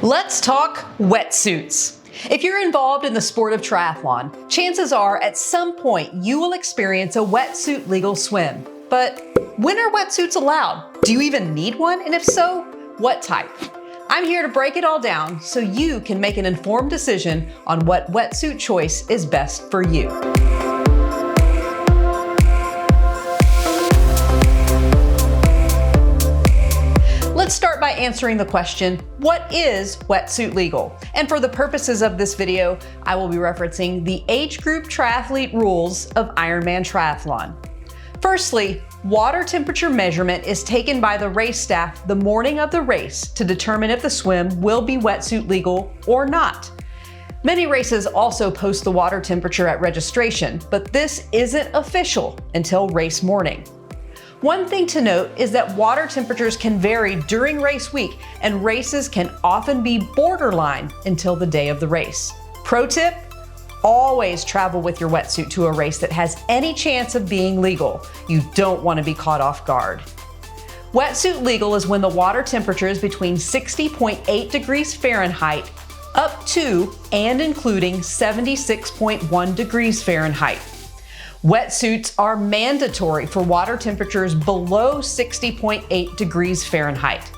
Let's talk wetsuits. If you're involved in the sport of triathlon, chances are at some point you will experience a wetsuit legal swim. But when are wetsuits allowed? Do you even need one? And if so, what type? I'm here to break it all down so you can make an informed decision on what wetsuit choice is best for you. Let's start by answering the question, what is wetsuit legal? And for the purposes of this video, I will be referencing the age group triathlete rules of Ironman Triathlon. Firstly, water temperature measurement is taken by the race staff the morning of the race to determine if the swim will be wetsuit legal or not. Many races also post the water temperature at registration, but this isn't official until race morning. One thing to note is that water temperatures can vary during race week, and races can often be borderline until the day of the race. Pro tip: always travel with your wetsuit to a race that has any chance of being legal. You don't want to be caught off guard. Wetsuit legal is when the water temperature is between 60.8 degrees Fahrenheit up to and including 76.1 degrees Fahrenheit. Wetsuits are mandatory for water temperatures below 60.8 degrees Fahrenheit.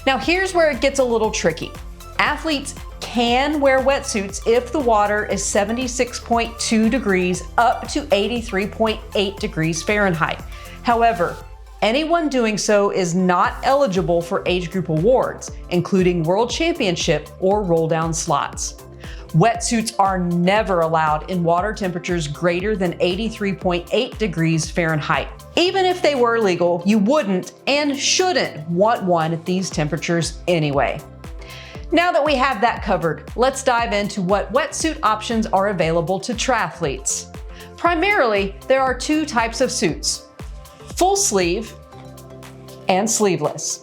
Now here's where it gets a little tricky. Athletes can wear wetsuits if the water is 76.2 degrees up to 83.8 degrees Fahrenheit. However, anyone doing so is not eligible for age group awards, including World Championship or roll down slots. Wetsuits are never allowed in water temperatures greater than 83.8 degrees Fahrenheit. Even if they were legal, you wouldn't and shouldn't want one at these temperatures anyway. Now that we have that covered, let's dive into what wetsuit options are available to triathletes. Primarily, there are two types of suits: full sleeve and sleeveless.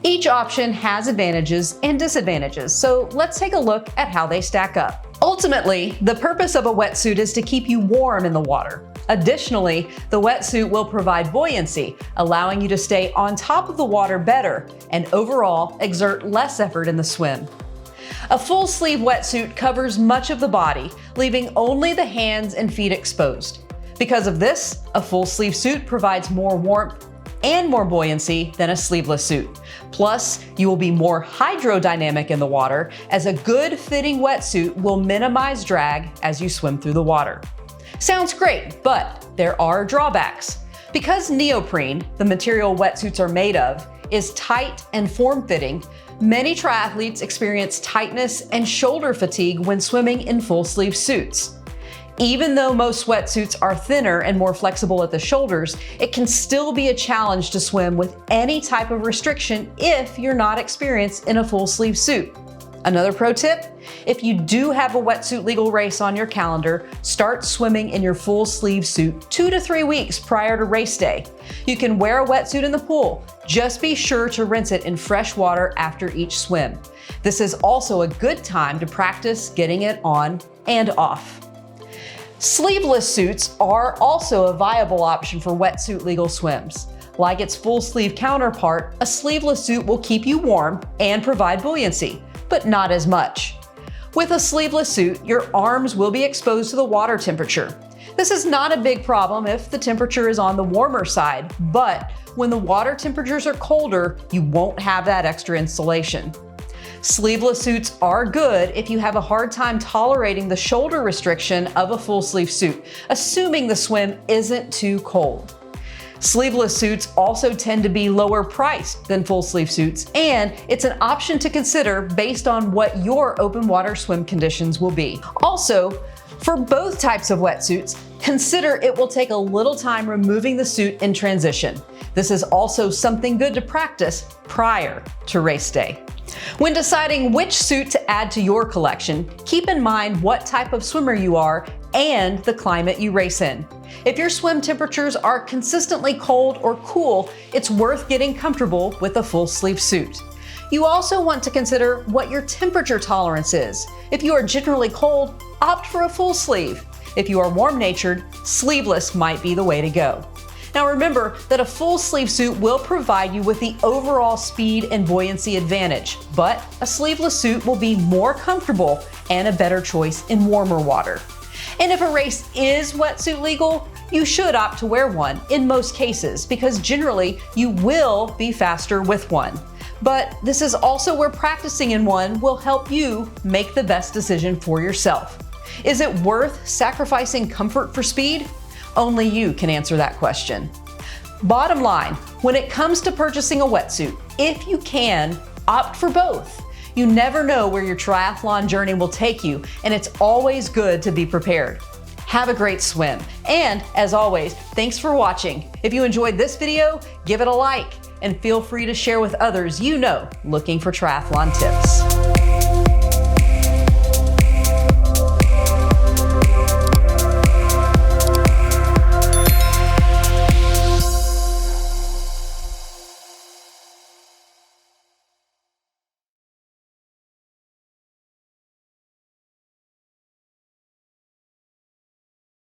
Each option has advantages and disadvantages, so let's take a look at how they stack up. Ultimately, the purpose of a wetsuit is to keep you warm in the water. Additionally, the wetsuit will provide buoyancy, allowing you to stay on top of the water better and overall exert less effort in the swim. A full sleeve wetsuit covers much of the body, leaving only the hands and feet exposed. Because of this, a full sleeve suit provides more warmth and more buoyancy than a sleeveless suit. Plus, you will be more hydrodynamic in the water, as a good fitting wetsuit will minimize drag as you swim through the water. Sounds great, but there are drawbacks. Because neoprene, the material wetsuits are made of, is tight and form-fitting, many triathletes experience tightness and shoulder fatigue when swimming in full sleeve suits. Even though most wetsuits are thinner and more flexible at the shoulders, it can still be a challenge to swim with any type of restriction if you're not experienced in a full sleeve suit. Another pro tip: if you do have a wetsuit legal race on your calendar, start swimming in your full sleeve suit 2 to 3 weeks prior to race day. You can wear a wetsuit in the pool, just be sure to rinse it in fresh water after each swim. This is also a good time to practice getting it on and off. Sleeveless suits are also a viable option for wetsuit legal swims. Like its full sleeve counterpart, a sleeveless suit will keep you warm and provide buoyancy, but not as much. With a sleeveless suit, your arms will be exposed to the water temperature. This is not a big problem if the temperature is on the warmer side, but when the water temperatures are colder, you won't have that extra insulation. Sleeveless suits are good if you have a hard time tolerating the shoulder restriction of a full sleeve suit, assuming the swim isn't too cold. Sleeveless suits also tend to be lower priced than full sleeve suits, and it's an option to consider based on what your open water swim conditions will be. Also, for both types of wetsuits, consider it will take a little time removing the suit in transition. This is also something good to practice prior to race day. When deciding which suit to add to your collection, keep in mind what type of swimmer you are and the climate you race in. If your swim temperatures are consistently cold or cool, it's worth getting comfortable with a full sleeve suit. You also want to consider what your temperature tolerance is. If you are generally cold, opt for a full sleeve. If you are warm-natured, sleeveless might be the way to go. Now remember that a full sleeve suit will provide you with the overall speed and buoyancy advantage, but a sleeveless suit will be more comfortable and a better choice in warmer water. And if a race is wetsuit legal, you should opt to wear one in most cases because generally you will be faster with one. But this is also where practicing in one will help you make the best decision for yourself. Is it worth sacrificing comfort for speed? Only you can answer that question. Bottom line, when it comes to purchasing a wetsuit, if you can, opt for both. You never know where your triathlon journey will take you, and it's always good to be prepared. Have a great swim. And as always, thanks for watching. If you enjoyed this video, give it a like and feel free to share with others you know looking for triathlon tips.